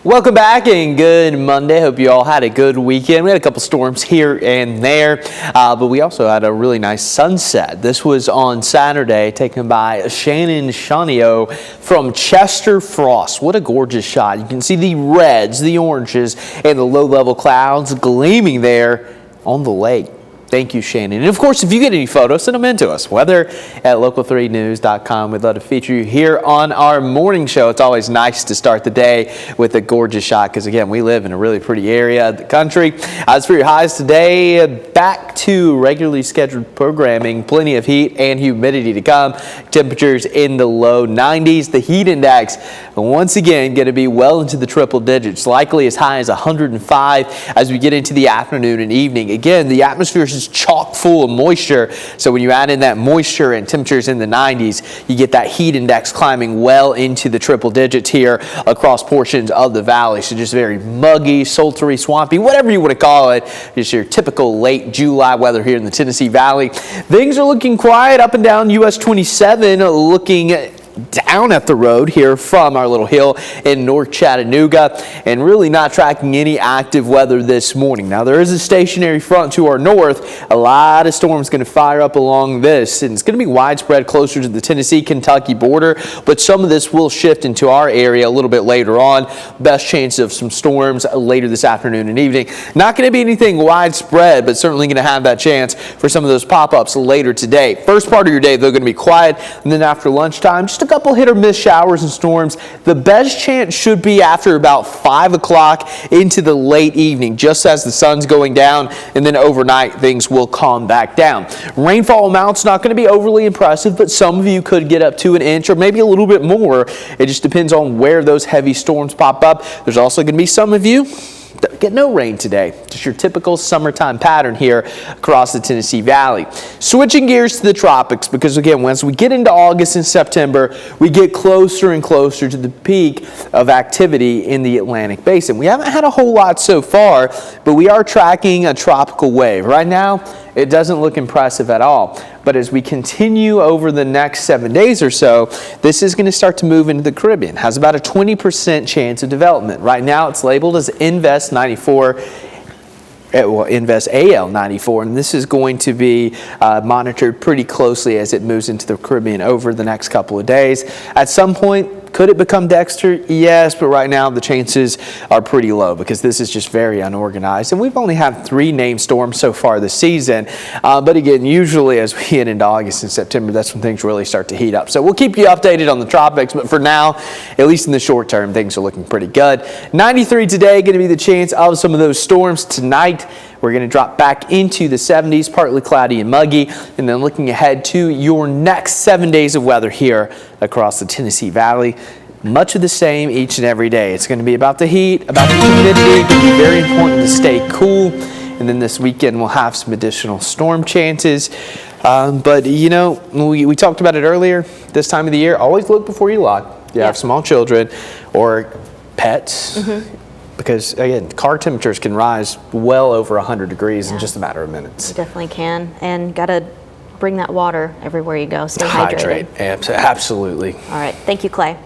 Welcome back and good Monday. Hope you all had a good weekend. We had a couple storms here and there, but we also had a really nice sunset. This was on Saturday, taken by Shannon Shanio from Chester Frost. What a gorgeous shot. You can see the reds, the oranges, and the low-level clouds gleaming there on the lake. Thank you, Shannon. And of course, if you get any photos, send them in to us. Weather at local3news.com. We'd love to feature you here on our morning show. It's always nice to start the day with a gorgeous shot because, again, we live in a really pretty area of the country. As for your highs today, back to regularly scheduled programming. Plenty of heat and humidity to come. Temperatures in the low 90s. The heat index, once again, going to be well into the triple digits, likely as high as 105 as we get into the afternoon and evening. Again, the atmosphere is chock full of moisture, so when you add in that moisture and temperatures in the 90s, you get that heat index climbing well into the triple digits here across portions of the valley. So just very muggy, sultry, swampy, whatever you want to call it. Just your typical late July weather here in the Tennessee Valley. Things are looking quiet up and down US 27, looking down at the road here from our little hill in North Chattanooga, and really not tracking any active weather this morning. Now there is a stationary front to our north. A lot of storms going to fire up along this, and it's going to be widespread closer to the Tennessee-Kentucky border, but some of this will shift into our area a little bit later on. Best chance of some storms later this afternoon and evening. Not going to be anything widespread, but certainly going to have that chance for some of those pop-ups later today. First part of your day, though, going to be quiet, and then after lunchtime, just a couple hit or miss showers and storms. The best chance should be after about 5 o'clock into the late evening, just as the sun's going down, and then overnight things will calm back down. Rainfall amounts not going to be overly impressive, but some of you could get up to an inch or maybe a little bit more. It just depends on where those heavy storms pop up. There's also going to be some of you that get no rain today. Just your typical summertime pattern here across the Tennessee Valley. Switching gears to the tropics, because again, once we get into August and September, we get closer and closer to the peak of activity in the Atlantic Basin. We haven't had a whole lot so far, but we are tracking a tropical wave. Right now, it doesn't look impressive at all. But as we continue over the next 7 days or so, this is going to start to move into the Caribbean. Has about a 20% chance of development. Right now, it's labeled as Invest 94. Well, Invest AL 94, and this is going to be monitored pretty closely as it moves into the Caribbean over the next couple of days. At some point, could it become Dexter? Yes, but right now the chances are pretty low because this is just very unorganized. And we've only had 3 named storms so far this season. But again, usually as we get into August and September, that's when things really start to heat up. So we'll keep you updated on the tropics, but for now, at least in the short term, things are looking pretty good. 93 today, going to be the chance of some of those storms tonight. We're going to drop back into the 70s, partly cloudy and muggy, and then looking ahead to your next 7 days of weather here across the Tennessee Valley. Much of the same each and every day. It's going to be about the heat, about the humidity. It's going to be very important to stay cool. And then this weekend we'll have some additional storm chances. But you know, we talked about it earlier. This time of the year, always look before you log. You have small children or pets. Because, again, car temperatures can rise well over 100 degrees in just a matter of minutes. You definitely can. And got to bring that water everywhere you go. Stay hydrated. Hydrate. Absolutely. All right. Thank you, Clay.